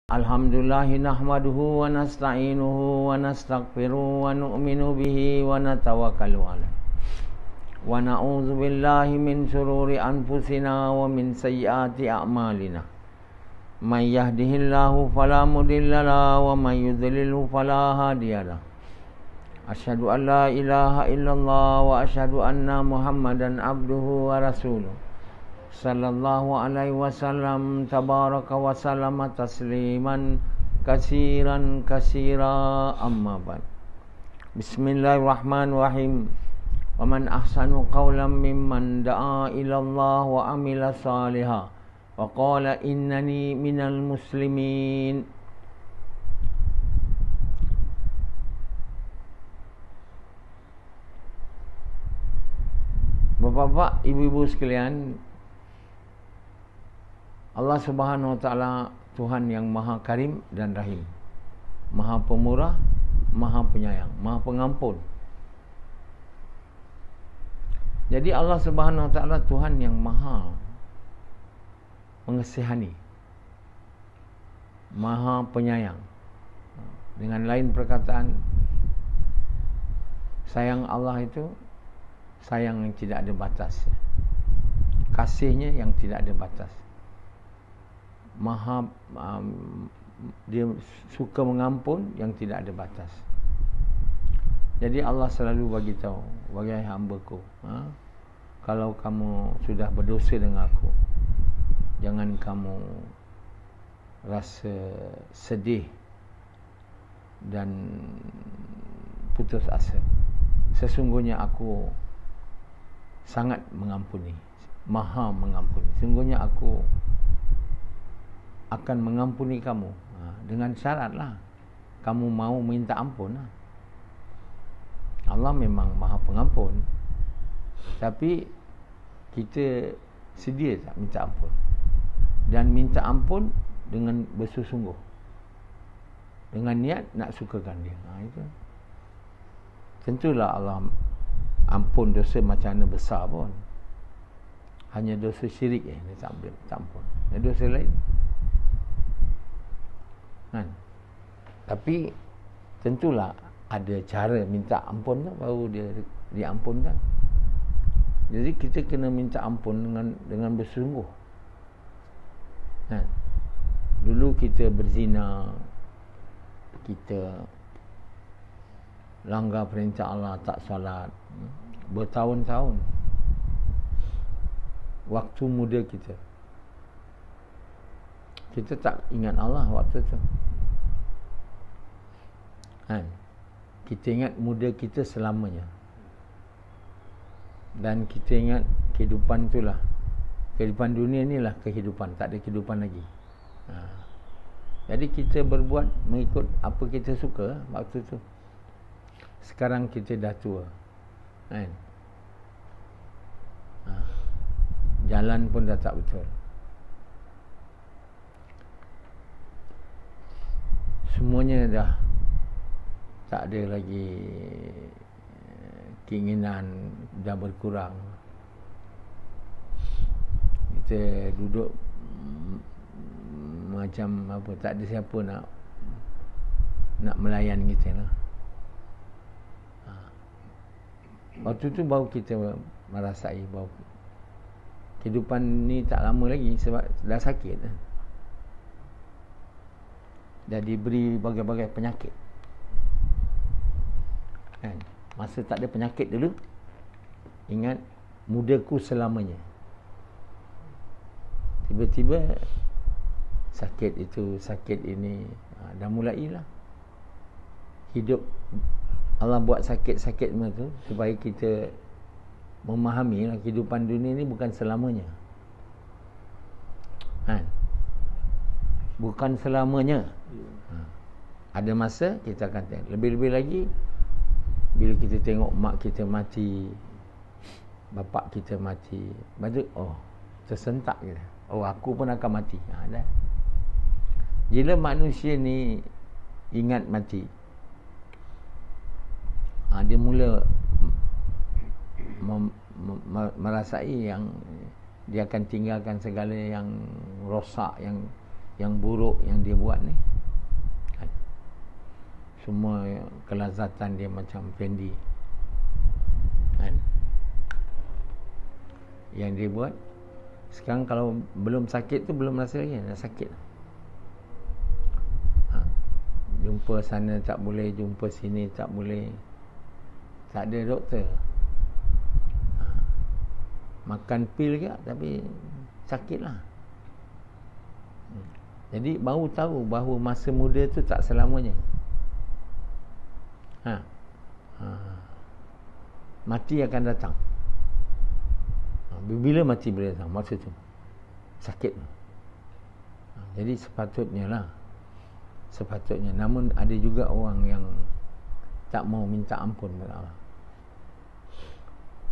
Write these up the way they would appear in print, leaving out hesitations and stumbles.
Alhamdulillah nahmaduhu wa nasta'inuhu wa nastaghfiruhu wa nu'minu bihi wa natawakkalu alayh. Wa na'udzu billahi min shururi anfusina wa min sayyiati a'malina. May yahdihillahu fala mudilla lahu wa may yudlilhu fala hadiya lahu. Asyhadu an la ilaha illallah wa asyhadu anna Muhammadan abduhu wa rasuluh. Sallallahu alaihi wasallam tabaraka wa sallama tasliman kasiran kasira amma ba'd. Bismillahirrahmanirrahim. Wa man ahsanu qawlan mimman da'a ila Allah wa amila salihan wa qala innani minal muslimin. Bapak-bapak, ibu-ibu sekalian, Allah Subhanahu Wa Taala Tuhan yang Maha Karim dan Rahim, Maha Pemurah, Maha Penyayang, Maha Pengampun. Jadi Allah Subhanahu Wa Taala Tuhan yang Maha Mengasihani, Maha Penyayang. Dengan lain perkataan, sayang Allah itu sayang yang tidak ada batas, kasihnya yang tidak ada batas. Maha dia suka mengampun yang tidak ada batas. Jadi Allah selalu bagi tahu, wahai hamba-Ku, kalau kamu sudah berdosa dengan aku, jangan kamu rasa sedih dan putus asa. Sesungguhnya aku sangat mengampuni, Maha mengampuni. Sesungguhnya aku akan mengampuni kamu, dengan syaratlah kamu mau minta ampun. Allah memang Maha Pengampun, tapi kita sedia tak minta ampun, dan minta ampun dengan bersungguh-sungguh, dengan niat nak sukakan dia. Itu tentulah Allah ampun dosa macam mana besar pun. Hanya dosa syirik dia tak ampun. Dosa lain kan? Tapi tentulah ada cara minta ampun tu, baru dia diampunkan. Jadi kita kena minta ampun dengan bersungguh. Kan? Dulu kita berzina, kita langgar perintah Allah, tak salat bertahun-tahun, waktu muda kita tak ingat Allah waktu tu. Kan? Kita ingat muda kita selamanya, dan kita ingat kehidupan itulah, kehidupan dunia inilah kehidupan, tak ada kehidupan lagi. Jadi kita berbuat mengikut apa kita suka waktu tu. Sekarang kita dah tua, kan? Jalan pun dah tak betul. Semuanya dah tak ada lagi, keinginan dah berkurang. Kita duduk macam apa, tak ada siapa nak melayan kita lah. Waktu tu baru kita merasai bahawa kehidupan ni tak lama lagi, sebab dah sakit, dah diberi bagai-bagai penyakit, kan? Masa tak ada penyakit dulu, ingat mudaku selamanya. Tiba-tiba sakit itu, sakit ini, dah mulailah hidup. Allah buat sakit-sakit macam tu supaya kita memahami lah, kehidupan dunia ni bukan selamanya, kan? Bukan selamanya. Ada masa kita akan tengok. Lebih-lebih lagi bila kita tengok mak kita mati, bapak kita mati, baru tersentak kita, aku pun akan mati. Dah. Bila manusia ni ingat mati, dia mula merasai yang dia akan tinggalkan segala yang rosak, yang yang buruk yang dia buat ni. Semua kelazatan dia macam Fendi kan, yang dia buat. Sekarang kalau belum sakit tu belum rasa lagi dah sakit. Jumpa sana tak boleh, jumpa sini tak boleh, tak ada doktor. Makan pil ke tapi sakit lah. Jadi baru tahu bahawa masa muda tu tak selamanya. Mati akan datang. Bila mati boleh datang, masa tu sakit. Jadi sepatutnya, namun ada juga orang yang tak mau minta ampun kepada Allah.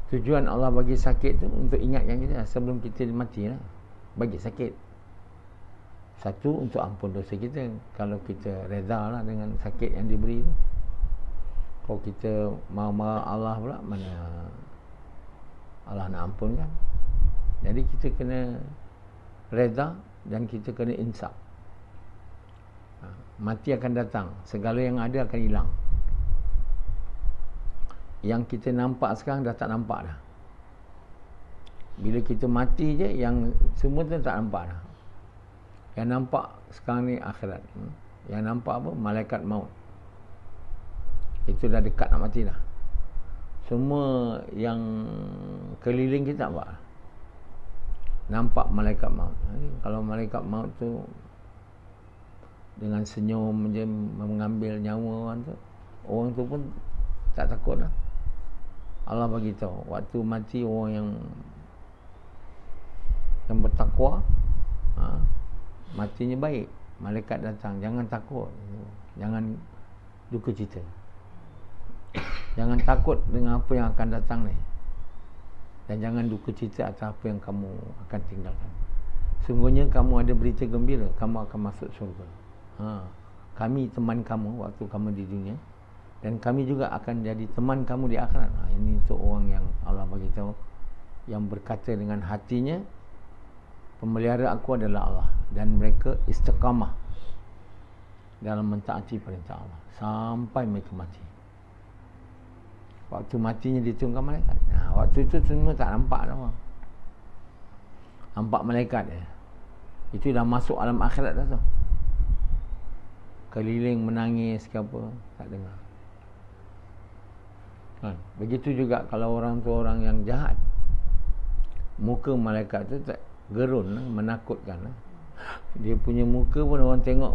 Tujuan Allah bagi sakit tu untuk ingatkan kita sebelum kita mati lah, bagi sakit. Satu, untuk ampun dosa kita, kalau kita reda lah dengan sakit yang diberi tu. Kalau kita marah-marah Allah pula, mana Allah nak ampunkan. Jadi kita kena reda dan kita kena insaf. Mati akan datang, segala yang ada akan hilang. Yang kita nampak sekarang dah tak nampak dah. Bila kita mati je, yang semua tu tak nampak dah. Yang nampak sekarang ni akhirat. Yang nampak apa? Malaikat maut. Itu dah dekat nak mati dah. Semua yang keliling kita nampak. Nampak malaikat maut. Kalau malaikat maut tu dengan senyum je mengambil nyawa orang tu pun tak takut lah. Allah bagi tahu waktu mati orang yang bertakwa, matinya baik. Malaikat datang, jangan takut, jangan duka cita, jangan takut dengan apa yang akan datang ni, dan jangan duka cita atas apa yang kamu akan tinggalkan. Sungguhnya kamu ada berita gembira, kamu akan masuk syurga. Kami teman kamu waktu kamu di dunia, dan kami juga akan jadi teman kamu di akhirat. Ini untuk orang yang Allah bagi tahu, yang berkata dengan hatinya, pemelihara aku adalah Allah, dan mereka istiqamah dalam mentaati perintah Allah sampai mereka mati. Waktu matinya ditunggang malaikat. Waktu itu semua tak nampak dah. Nampak malaikat dia. Itu dah masuk alam akhirat dah tu. Keliling menangis ke apa, tak dengar. Begitu juga kalau orang tu orang yang jahat, muka malaikat tu tak gerun, menakutkan. Dia punya muka pun orang tengok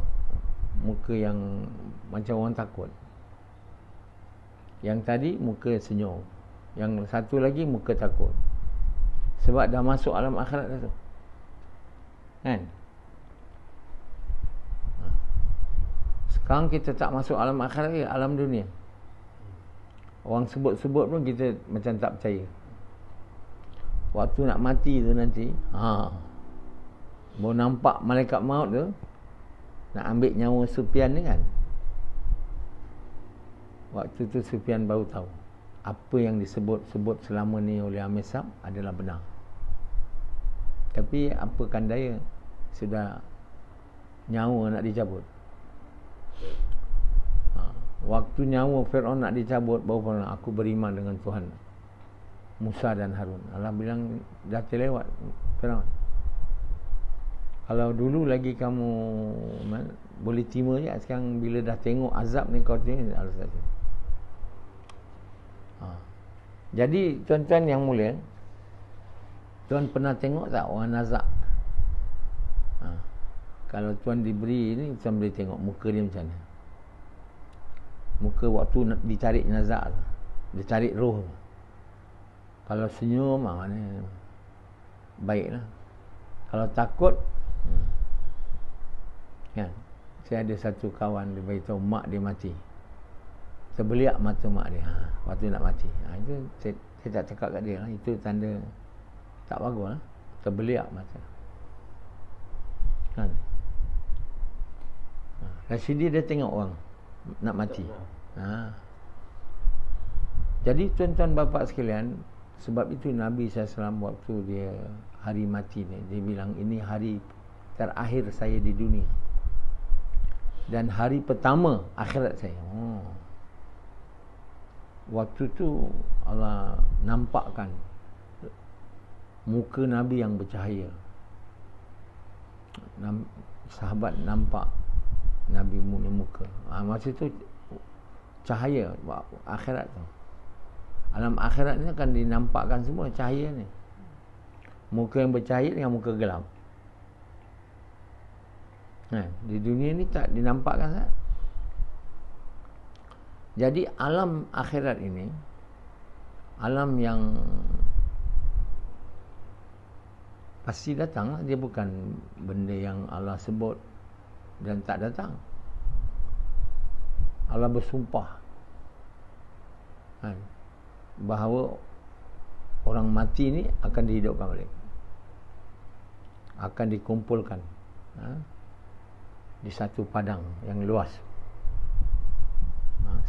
muka yang macam orang takut. Yang tadi muka senyum, yang satu lagi muka takut. Sebab dah masuk alam akhirat dah tu. Kan? Sekarang kita tak masuk alam akhirat lagi, alam dunia. Orang sebut-sebut pun kita macam tak percaya. Waktu nak mati tu nanti, baru nampak malaikat maut tu nak ambil nyawa Sufyan ni kan. Waktu tu Sufyan baru tahu apa yang disebut-sebut selama ni oleh Amir Sab adalah benar. Tapi apakan daya, sudah nyawa nak dicabut. Waktu nyawa Fir'aun nak dicabut, baru pernah aku beriman dengan Tuhan Musa dan Harun. Allah bilang dah terlewat Fir'aun. Kalau dulu lagi kamu boleh terima je, sekarang bila dah tengok azab ni kau tengok Allah saja. Jadi tuan-tuan yang mulia, tuan pernah tengok tak orang nazak? Kalau tuan diberi ni, tuan boleh tengok muka dia macam mana. Muka waktu ditarik nazak, ditarik roh. Kalau senyum, mana baiklah. Kalau takut, kan? Saya ada satu kawan, dia beritahu mak dia mati. Terbeliak mata mak dia waktu nak mati. Itu saya tak cakap kat dia lah. Itu tanda tak bagus lah. Terbeliak mata, kan? Rashidi dia tengok orang nak mati. Jadi tuan-tuan bapa sekalian, sebab itu Nabi SAW waktu dia hari mati ni, dia bilang ini hari terakhir saya di dunia dan hari pertama akhirat saya. Waktu tu Allah nampakkan muka Nabi yang bercahaya. Sahabat nampak Nabi muka. Masa tu cahaya akhirat tu. Alam akhirat ni akan dinampakkan semua cahaya ni. Muka yang bercahaya dengan muka gelap. Di dunia ni tak dinampakkan sangat. Jadi alam akhirat ini alam yang pasti datang. Dia bukan benda yang Allah sebut dan tak datang. Allah bersumpah bahawa orang mati ni akan dihidupkan balik, akan dikumpulkan di satu padang yang luas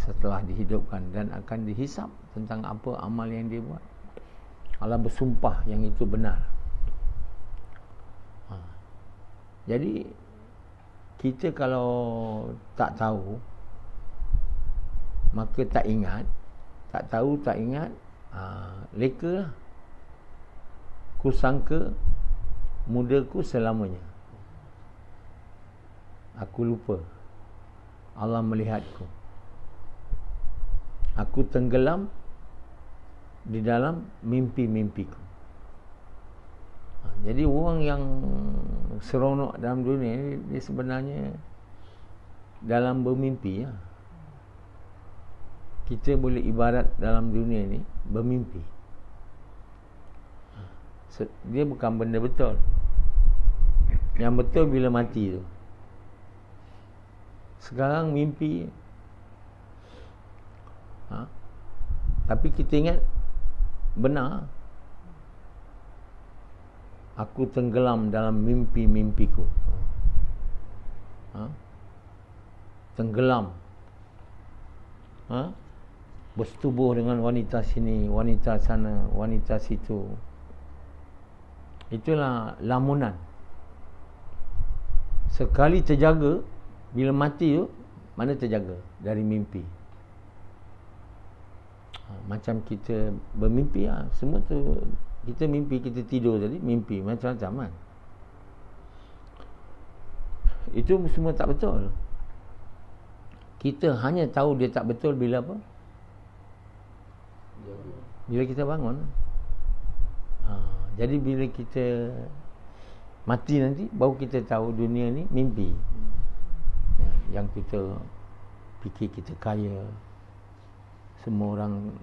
setelah dihidupkan dan akan dihisap tentang apa amal yang dia buat. Allah bersumpah yang itu benar. Jadi kita kalau tak tahu, maka tak ingat. Tak tahu, tak ingat, leka lah. Kusangka mudaku selamanya. Aku lupa Allah melihatku. Aku tenggelam di dalam mimpi-mimpiku. Jadi orang yang seronok dalam dunia ni, dia sebenarnya dalam bermimpi. Kita boleh ibarat dalam dunia ni bermimpi. Dia bukan benda betul. Yang betul bila mati tu. Sekarang mimpi. Tapi kita ingat benar. Aku tenggelam dalam mimpi-mimpiku. Tenggelam. Bersetubuh dengan wanita sini, wanita sana, wanita situ. Itulah lamunan. Sekali terjaga, bila mati tu, mana terjaga dari mimpi. Macam kita bermimpi semua tu kita mimpi, kita tidur tadi mimpi macam-macam kan. Itu semua tak betul. Kita hanya tahu dia tak betul bila apa? Bila kita bangun. Jadi bila kita mati nanti, baru kita tahu dunia ni mimpi. Yang kita fikir kita kaya, semua orang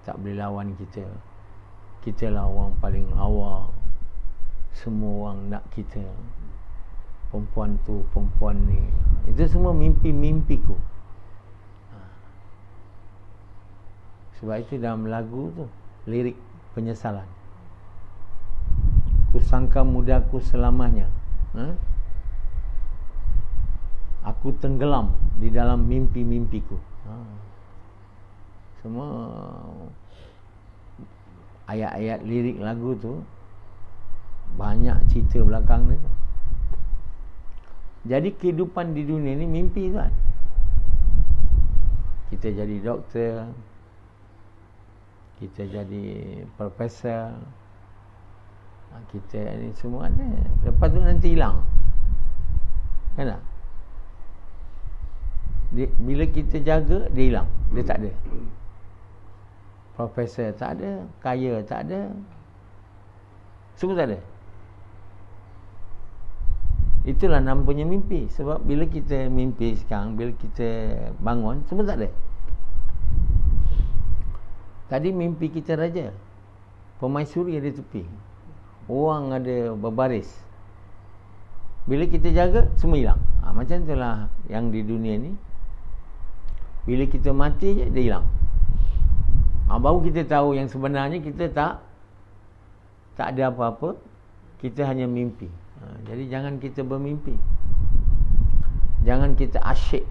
tak boleh lawan kita. Kita lah orang paling awal, semua orang nak kita. Perempuan tu, perempuan ni. Itu semua mimpi-mimpiku. Sebab itu dalam lagu tu, lirik penyesalan. Kusangka mudaku selamanya. Aku tenggelam di dalam mimpi-mimpiku. Semua ayat-ayat lirik lagu tu banyak cerita belakang ni. Jadi kehidupan di dunia ni mimpi kan. Kita jadi doktor, kita jadi profesor, kita ni semua ni. Lepas tu nanti hilang. Kan tak? Bila kita jaga, dia hilang. Dia tak ada. Profesor tak ada, kaya tak ada, semua tak ada. Itulah namanya mimpi. Sebab bila kita mimpi sekarang, bila kita bangun, semua tak ada. Tadi mimpi kita raja, permaisuri ada tepi, orang ada berbaris. Bila kita jaga, semua hilang. Macam itulah yang di dunia ni. Bila kita mati je, dia hilang. Baru kita tahu yang sebenarnya kita tak ada apa-apa. Kita hanya mimpi. Jadi jangan kita bermimpi. Jangan kita asyik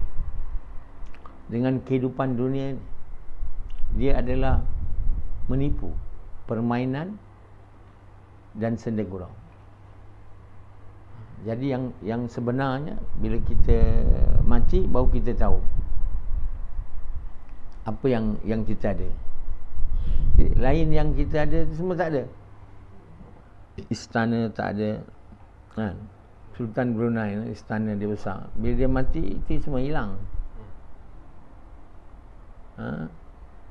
dengan kehidupan dunia ni. Dia adalah menipu, permainan dan senda gurau. Jadi yang sebenarnya bila kita mati baru kita tahu apa yang kita ada. Lain yang kita ada semua tak ada. Istana tak ada. Kan? Sultan Brunei istana dia besar. Bila dia mati itu semua hilang.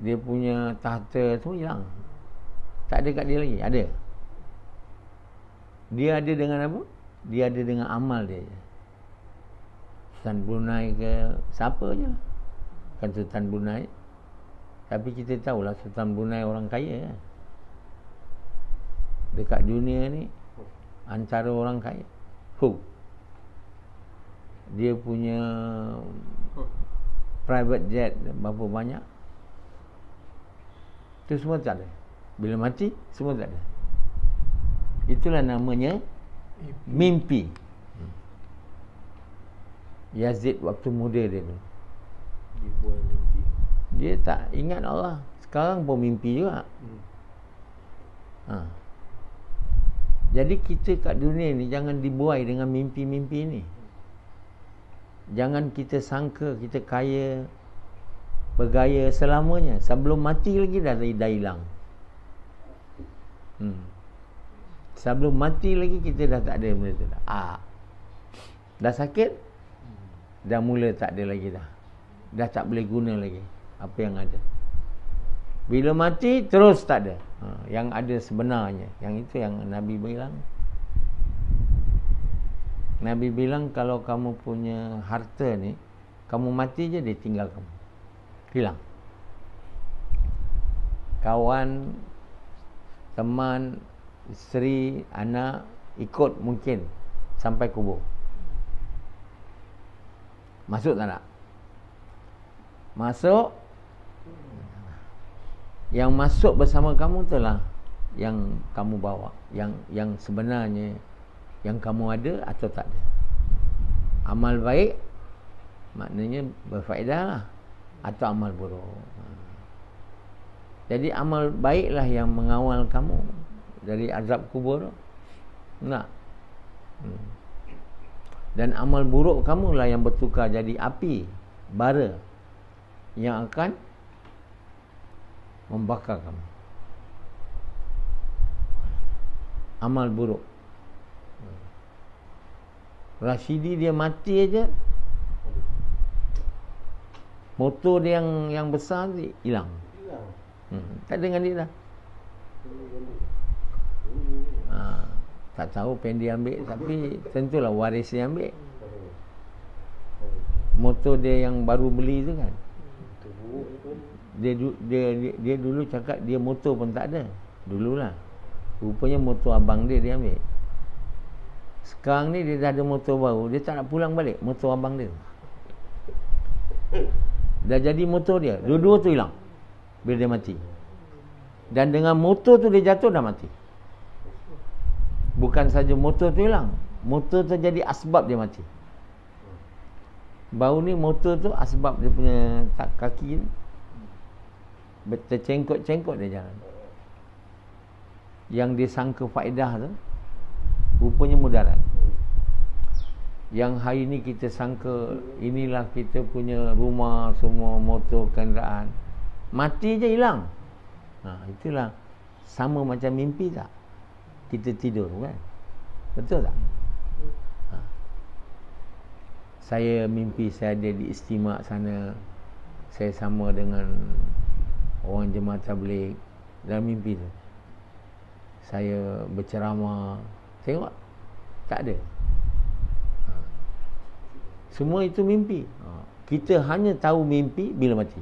Dia punya tahta tu hilang. Tak ada kat dia lagi. Ada. Dia ada dengan apa? Dia ada dengan amal dia. Sultan Brunei ke siapa je. Kan Sultan Brunei. Tapi kita tahulah Sultan Brunei orang kaya. Dekat dunia ni antara orang kaya. Dia punya private jet berapa banyak. Itu semua tak ada. Bila mati semua tak ada. Itulah namanya mimpi. Yazid waktu muda dia tu, Dia buat mimpi. dia tak ingat Allah. Sekarang pun mimpi juga. Jadi kita kat dunia ni jangan dibuai dengan mimpi-mimpi ni. Jangan kita sangka kita kaya, bergaya selamanya. Sebelum mati lagi dah hilang. Sebelum mati lagi kita dah tak ada benda tu dah. Dah sakit, dah mula tak ada lagi dah. Dah tak boleh guna lagi apa yang ada. Bila mati terus tak ada. Yang ada sebenarnya. Yang itu yang Nabi bilang. Nabi bilang kalau kamu punya harta ni, kamu mati je dia tinggal kamu. Hilang. Kawan, teman, isteri, anak ikut mungkin sampai kubur. Masuk tak nak? Masuk. Yang masuk bersama kamu itulah yang kamu bawa, yang sebenarnya yang kamu ada atau tak ada. Amal baik maknanya berfaedah lah, atau amal buruk. Jadi amal baiklah yang mengawal kamu dari azab kubur. Nak. Dan amal buruk kamulah yang bertukar jadi api bara yang akan membakar kamu. Amal buruk. Rashidi dia mati aja, motor dia yang besar tu hilang. Tak dengan dia dah. Tak tahu pen dia ambil, tapi tentulah waris dia ambil. Motor dia yang baru beli tu kan, dia dulu cakap dia motor pun tak ada. Dululah. Rupanya motor abang dia ambil. Sekarang ni dia dah ada motor baru, dia tak nak pulang balik motor abang dia. Dah jadi motor dia. Dua-dua tu hilang bila dia mati. Dan dengan motor tu dia jatuh dah mati. Bukan saja motor tu hilang, motor tu jadi asbab dia mati. Baru ni motor tu asbab dia punya kaki ni tercengkok-cengkok dia jalan. Yang dia sangka faedah tu rupanya mudarat. Yang hari ni kita sangka inilah kita punya rumah, semua motor, kenderaan, mati je hilang. Itulah sama macam mimpi tak? Kita tidur kan? Betul tak? Saya mimpi saya ada di istimak sana. Saya sama dengan orang jemaah tabligh dalam mimpi tu. Saya berceramah. Tengok, tak ada. Semua itu mimpi. Kita hanya tahu mimpi bila mati.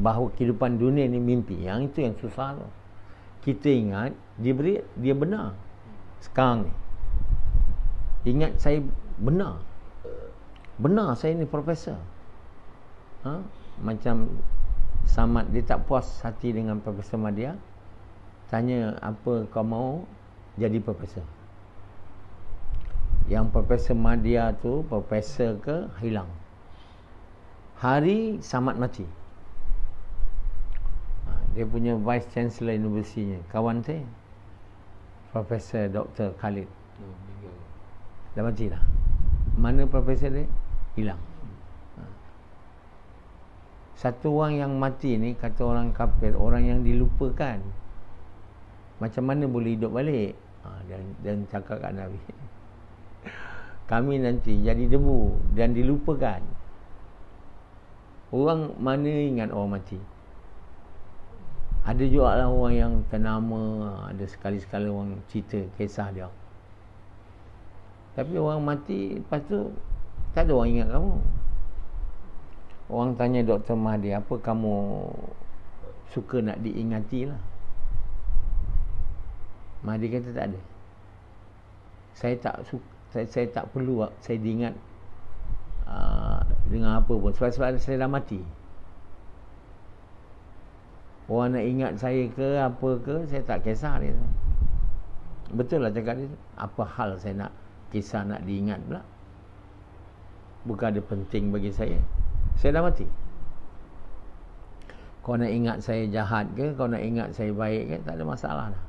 Bahawa kehidupan dunia ni mimpi. Yang itu yang susah tu. Kita ingat dia benar. Sekarang ni ingat saya benar. Benar saya ni profesor. Macam Samad, dia tak puas hati dengan Profesor Madya. Tanya, apa kau mau jadi profesor? Yang Profesor Madya tu profesor ke hilang. Hari Samad mati, dia punya Vice Chancellor universitinya, kawan saya, Profesor Dr. Khalid. Meninggal. Dah mati dah. Mana profesor dia? Hilang. Satu orang yang mati ni, kata orang kafir, orang yang dilupakan. Macam mana boleh hidup balik? Dan cakap kat Nabi, kami nanti jadi debu dan dilupakan. Orang mana ingat orang mati? Ada juga lah orang yang ternama, ada sekali-sekala orang cerita kisah dia. Tapi orang mati, lepas tu tak ada orang ingat kamu. Orang tanya Dr. Mahdi, apa kamu suka nak diingati lah? Mahdi kata tak ada. Saya tak perlu saya diingat dengan apa pun, sebab saya dah mati. Orang nak ingat saya ke apa ke, saya tak kisah dia. Betul lah cakap dia. Apa hal saya nak kisah nak diingat pula? Bukan ada penting bagi saya. Saya dah mati. Kau nak ingat saya jahat ke, kau nak ingat saya baik ke, tak ada masalah dah.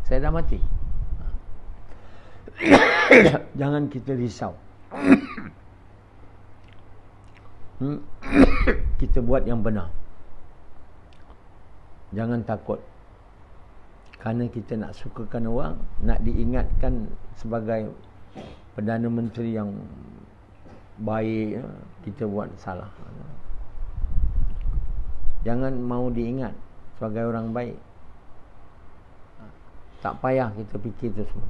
Saya dah mati. Jangan kita risau. Kita buat yang benar. Jangan takut. Kerana kita nak sukakan orang, nak diingatkan sebagai Perdana Menteri yang baik, kita buat salah. Jangan mau diingat sebagai orang baik. Tak payah kita fikir itu semua.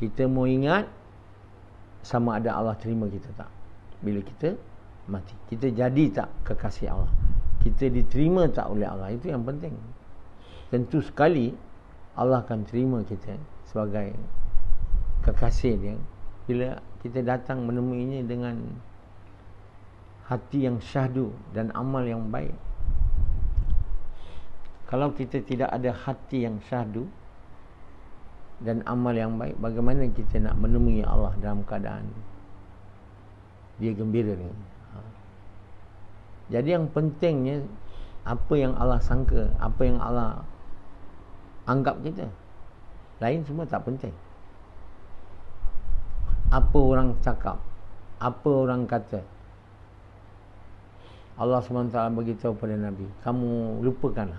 Kita mau ingat sama ada Allah terima kita tak bila kita mati. Kita jadi tak kekasih Allah, kita diterima tak oleh Allah. Itu yang penting. Tentu sekali Allah akan terima kita sebagai kekasih dia bila kita datang menemuinya dengan hati yang syahdu dan amal yang baik. Kalau kita tidak ada hati yang syahdu dan amal yang baik, bagaimana kita nak menemui Allah dalam keadaan dia gembira ni? Jadi yang pentingnya apa yang Allah sangka, apa yang Allah anggap kita. Lain semua tak penting. Apa orang cakap, apa orang kata, Allah SWT beritahu pada Nabi, kamu lupakanlah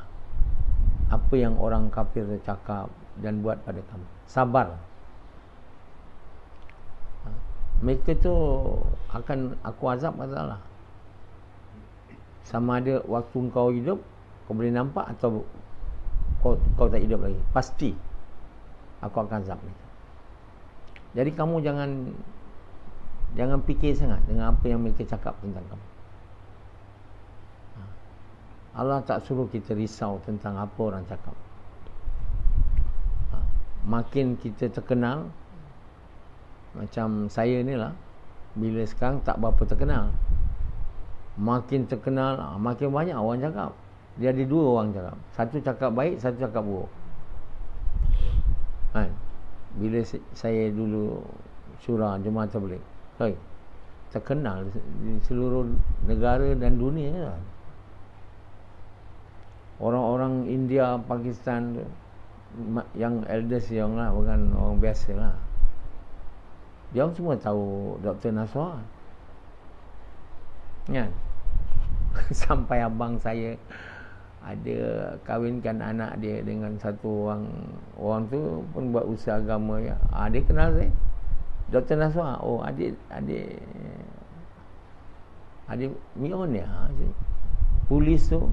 apa yang orang kafir cakap dan buat pada kamu. Sabar. Mereka tu akan aku azab masalah. Sama ada waktu kau hidup, kau boleh nampak, atau kau tak hidup lagi. Pasti aku akan azab mereka. Jadi kamu jangan fikir sangat dengan apa yang mereka cakap tentang kamu. Allah tak suruh kita risau tentang apa orang cakap. Makin kita terkenal, macam saya ni lah, bila sekarang tak berapa terkenal, makin terkenal, makin banyak orang cakap. Dia ada dua orang cakap, satu cakap baik, satu cakap buruk. Bila saya dulu syura Jemaah Tabligh, terkenal di seluruh negara dan dunia lah. Orang-orang India, Pakistan, yang elders yang lah, bukan orang biasa lah, dia orang semua tahu Dr. Naswar, kan? Sampai abang saya ada kahwinkan anak dia dengan satu orang tu pun buat usaha agama ya. Dia kenal saya, Dr. Naswar. Oh, adik Mion ya, polis tu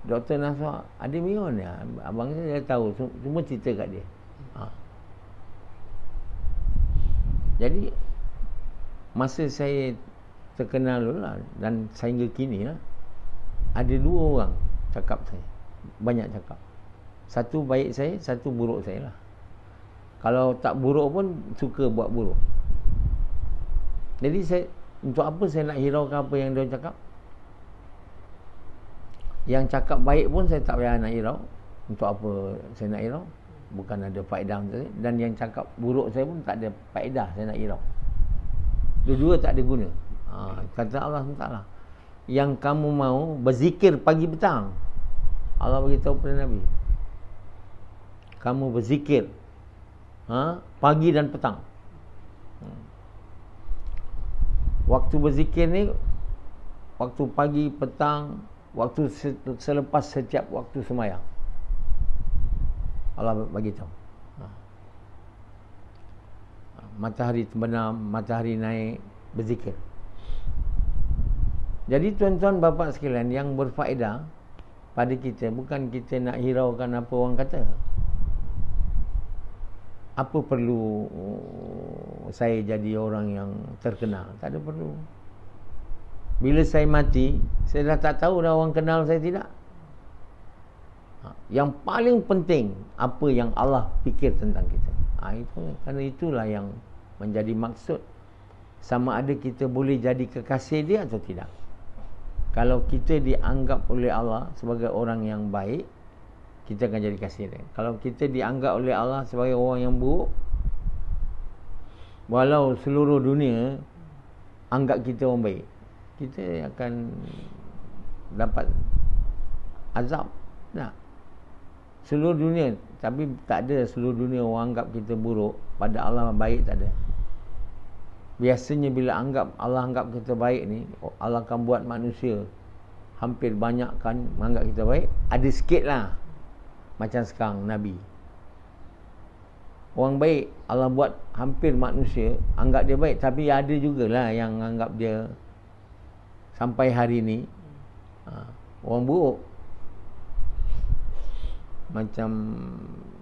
Dr. Naswar, ada Mion ya. Abang saya dah tahu, semua cerita kat dia. Jadi masa saya terkenal dulu lah, dan sehingga kini lah, ada dua orang cakap saya, banyak cakap. Satu baik saya, satu buruk saya lah. Kalau tak buruk pun suka buat buruk. Jadi saya, untuk apa saya nak hiraukan apa yang dia cakap? Yang cakap baik pun saya tak payah nak hirau. Untuk apa saya nak hirau? Bukan ada faedah untuk saya. Dan yang cakap buruk saya pun tak ada faedah saya nak hirau. Dua-dua tak ada guna. Kata Allah SWT, yang kamu mau berzikir pagi petang, Allah beritahu kepada Nabi, kamu berzikir pagi dan petang. Waktu berzikir ni waktu pagi, petang, waktu selepas setiap waktu sembahyang. Allah bagi tahu. Matahari terbenam, matahari naik, berzikir. Jadi tuan-tuan bapa sekalian, yang berfaedah pada kita bukan kita nak hiraukan apa orang kata. Apa perlu saya jadi orang yang terkenal? Tak ada perlu. Bila saya mati, saya dah tak tahu dah orang kenal saya tidak. Yang paling penting, apa yang Allah fikir tentang kita. Kerana itulah yang menjadi maksud. Sama ada kita boleh jadi kekasih dia atau tidak. Kalau kita dianggap oleh Allah sebagai orang yang baik, kita akan jadi kasih dia. Kalau kita dianggap oleh Allah sebagai orang yang buruk, walau seluruh dunia anggap kita orang baik, kita akan dapat azab. Tak? Seluruh dunia, tapi tak ada seluruh dunia orang anggap kita buruk, pada Allah baik tak ada. Biasanya bila Allah anggap kita baik ni, Allah akan buat manusia hampir banyak kan menganggap kita baik. Ada sikit lah, macam sekarang Nabi. Orang baik Allah buat hampir manusia anggap dia baik, tapi ada jugalah yang anggap dia sampai hari ni orang buruk. Macam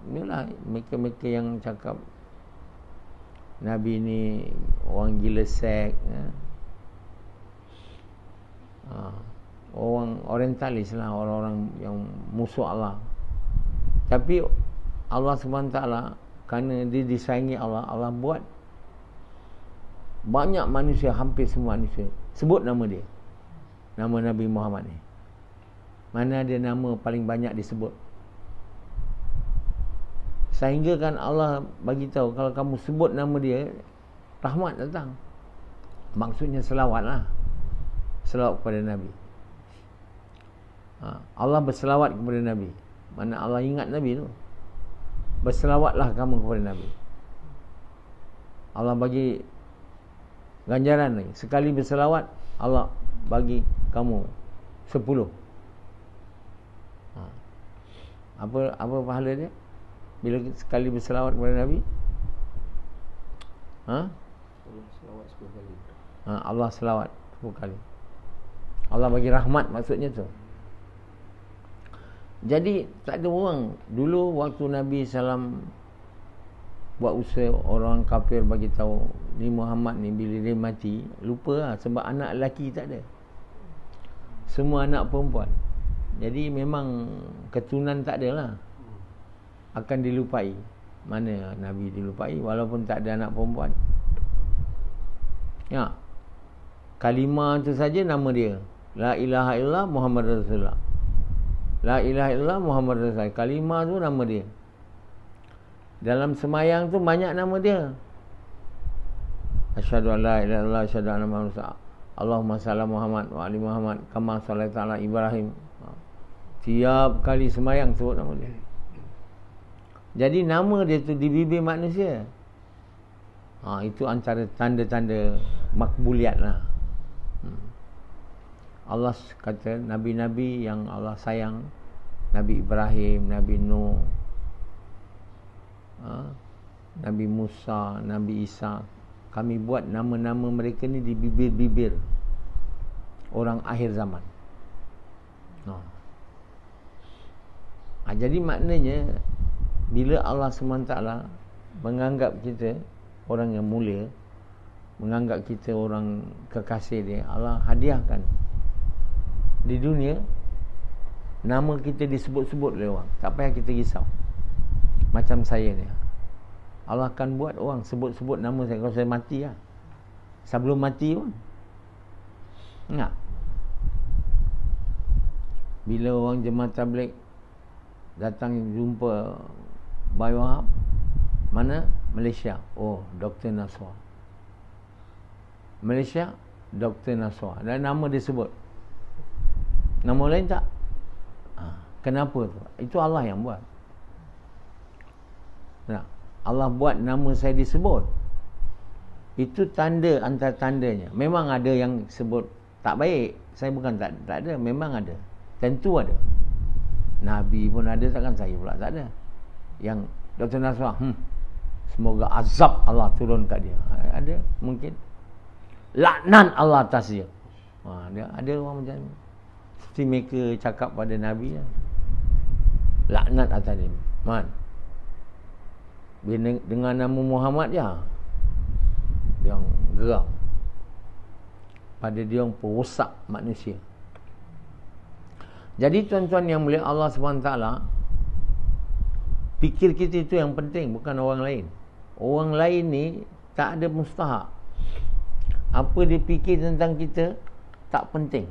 inilah mereka-mereka yang cakap Nabi ni orang gila seks, orang orientalis lah, orang-orang yang musuh Allah. Tapi Allah SWT, kerana dia disayangi Allah, Allah buat banyak manusia, hampir semua manusia sebut nama dia, nama Nabi Muhammad ni. Mana ada nama paling banyak disebut. Sehingga kan Allah bagi tahu, kalau kamu sebut nama dia, rahmat datang. Maksudnya selawat lah, selawat kepada Nabi. Allah berselawat kepada Nabi. Mana Allah ingat Nabi tu, berselawatlah kamu kepada Nabi. Allah bagi ganjaran ni, sekali berselawat Allah bagi kamu 10. Apa pahala dia bila sekali berselawat kepada Nabi? Allah selawat 10 kali. Allah selawat 10 kali. Allah bagi rahmat, maksudnya tu. Jadi tak ada orang dulu waktu Nabi SAW buat usaha, orang kafir bagi tahu ni Muhammad ni bila dia mati, lupa lah, sebab anak lelaki tak ada, semua anak perempuan. Jadi memang keturunan tak ada lah, akan dilupai. Mana Nabi dilupai walaupun tak ada anak perempuan. Ya, kalimah tu saja nama dia, la ilaha illallah Muhammad Rasulullah. La ilaha illallah Muhammad Rasulullah, kalimah tu nama dia. Dalam semayang tu banyak nama dia. Asyhadu an la ilaha illallah, asyhadu anna Muhammadan rasulullah. Allahumma salli Muhammad wa ali Muhammad kama shallaita ala Ibrahim. Tiap kali semayang sebut nama dia. Jadi nama dia tu di bibir manusia. Itu antara tanda-tanda makbuliat lah. Allah kata Nabi-Nabi yang Allah sayang, Nabi Ibrahim, Nabi Nuh, Nabi Musa, Nabi Isa, kami buat nama-nama mereka ni di bibir-bibir orang akhir zaman. Jadi maknanya bila Allah SWT menganggap kita orang yang mulia, menganggap kita orang kekasih dia, Allah hadiahkan di dunia nama kita disebut-sebut oleh orang. Tak payah kita risau. Macam saya ni, Allah akan buat orang sebut-sebut nama saya kalau saya mati lah. Sebelum mati pun ingat, bila orang jemaah tabligh datang jumpa Bayi Wahab, mana? Malaysia. Oh, Dr. Naswar. Malaysia, Dr. Naswar. Dan nama dia sebut. Nama lain tak? Kenapa tu? Itu Allah yang buat. Nah, Allah buat nama saya disebut. Itu tanda antara tandanya. Memang ada yang sebut tak baik. Saya bukan tak ada, memang ada. Tentu ada. Nabi pun ada, takkan saya pula tak ada. Yang Dr. Nasrah, semoga azab Allah turun kat dia. Ada mungkin. Laknat Allah atas dia. Ada orang macam ni. Seperti mereka cakap pada Nabi lah. Laknat atas dia. Dengan nama Muhammad je, dia orang geram. Pada dia orang perosak manusia. Jadi tuan-tuan yang mulia, Allah SWT, fikir kita itu yang penting, bukan orang lain. Orang lain ni tak ada mustahak. Apa dia fikir tentang kita tak penting.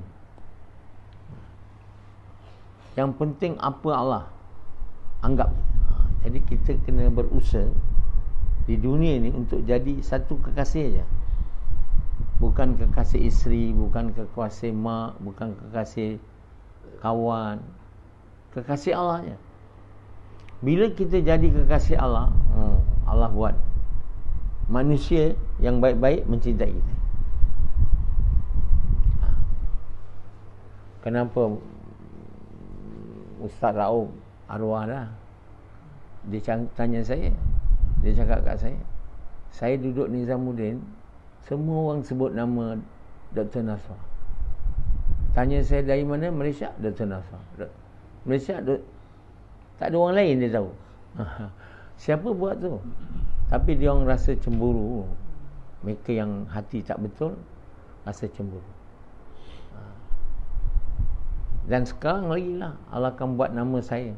Yang penting apa Allah anggap. Jadi kita kena berusaha di dunia ni untuk jadi satu kekasih aja. Bukan kekasih isteri, bukan kekasih mak, bukan kekasih kawan. Kekasih Allah je. Bila kita jadi kekasih Allah, Allah buat manusia yang baik-baik mencintai kita. Kenapa Ustaz Raub arwah dah, dia tanya saya, dia cakap kat saya duduk Nizamuddin, semua orang sebut nama Dr. Nasrah. Tanya saya dari mana? Malaysia, Dr. Nasrah. Malaysia, tak ada orang lain dia tahu. Siapa buat tu? Tapi dia orang rasa cemburu. Mereka yang hati tak betul rasa cemburu. Dan sekarang lagi lah Allah akan buat nama saya.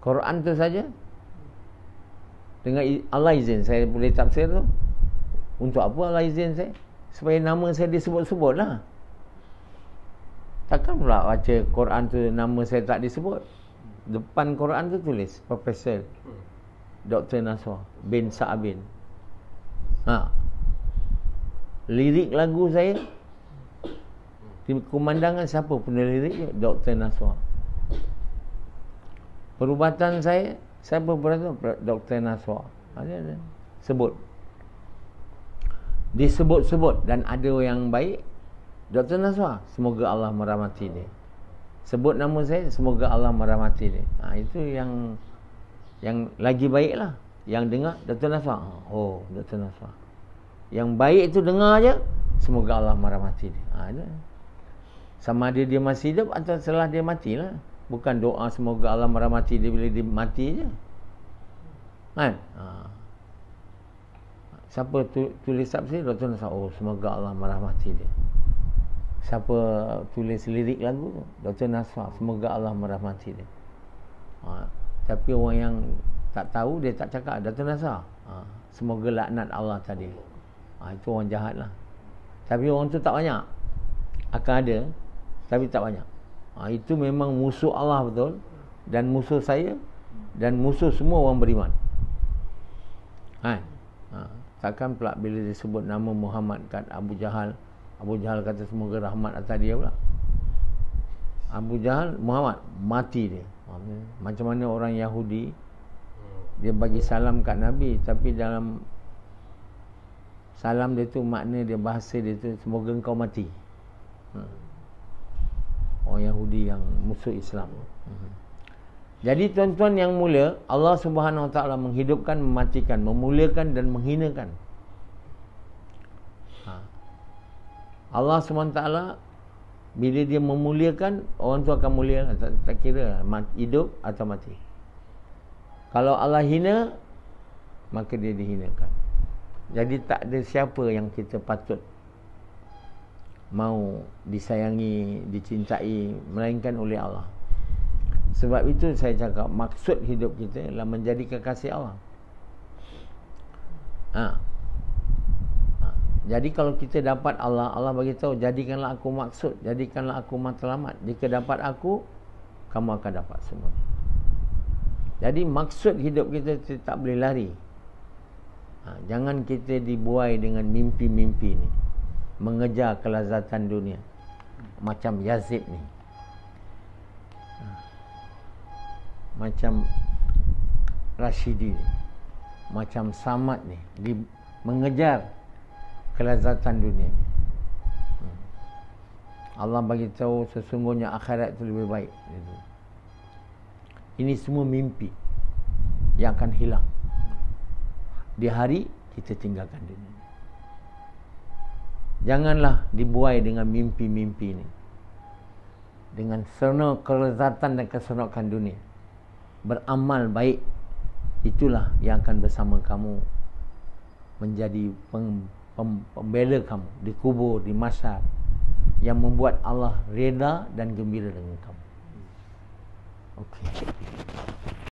Quran tu saja, dengan Allah izin saya boleh tafsir tu. Untuk apa Allah izin saya? Supaya nama saya disebut-sebut lah. Takkan pula baca Quran tu nama saya tak disebut. Depan Quran tu tulis Profesor Dr. Nasrah bin Sa'abin. Lirik lagu saya, di kumandangan siapa penulis lirik? Dr. Nasrah. Perubatan saya, siapa perubatan? Dr. Nasrah. Ada. Sebut. Disebut-sebut. Dan ada yang baik, Dr. Nasrah, semoga Allah merahmati dia. Sebut nama saya, semoga Allah merahmati dia. Itu yang lagi baik lah. Yang dengar Dr. Nasrah, oh Dr. Nasrah. Yang baik itu dengar je, semoga Allah merahmati dia. Ada. Sama ada dia masih hidup atau setelah dia mati lah. Bukan doa semoga Allah merahmati dia bila dia mati je. Kan? Siapa tulis tafsir? Dr. Nasrah, oh semoga Allah merahmati dia. Siapa tulis lirik lagu? Dr. Nasrah, semoga Allah merahmati dia. Tapi orang yang tak tahu, dia tak cakap Dr. Nasrah, semoga laknat Allah tadi. Itu orang jahat lah. Tapi orang tu tak banyak. Akan ada, tapi tak banyak. Itu memang musuh Allah betul. Dan musuh saya, dan musuh semua orang beriman. Takkan pula bila disebut nama Muhammad kat Abu Jahal, Abu Jahal kata semoga rahmat atas dia pula. Abu Jahal, Muhammad, mati dia. Macam mana orang Yahudi, dia bagi salam kat Nabi, tapi dalam salam dia tu, makna dia, bahasa dia tu, semoga engkau mati. Orang Yahudi yang musuh Islam. Jadi tuan-tuan yang mulia, Allah Subhanahu Wa Taala menghidupkan, mematikan, memuliakan dan menghinakan. Allah SWT bila dia memuliakan, orang tu akan mulia, tak kira hidup atau mati. Kalau Allah hina, maka dia dihinakan. Jadi tak ada siapa yang kita patut mau disayangi, dicintai, melainkan oleh Allah. Sebab itu saya cakap, maksud hidup kita adalah menjadi kekasih Allah. Jadi kalau kita dapat Allah, Allah bagi tahu, jadikanlah aku maksud, jadikanlah aku matlamat. Jika dapat aku, kamu akan dapat semua. Jadi maksud hidup kita tak boleh lari. Jangan kita dibuai dengan mimpi-mimpi ni, mengejar kelazatan dunia macam Yazid ni. Macam Rashidi ni, macam Samad ni, mengejar kelazatan dunia ni. Allah bagi tahu sesungguhnya akhirat itu lebih baik. Ini semua mimpi yang akan hilang di hari kita tinggalkan dunia. Janganlah dibuai dengan mimpi-mimpi ini, dengan serna kelezatan dan keseronokan dunia. Beramal baik, itulah yang akan bersama kamu menjadi pembela kamu di kubur, di mahsyar, yang membuat Allah reda dan gembira dengan kamu. Okey.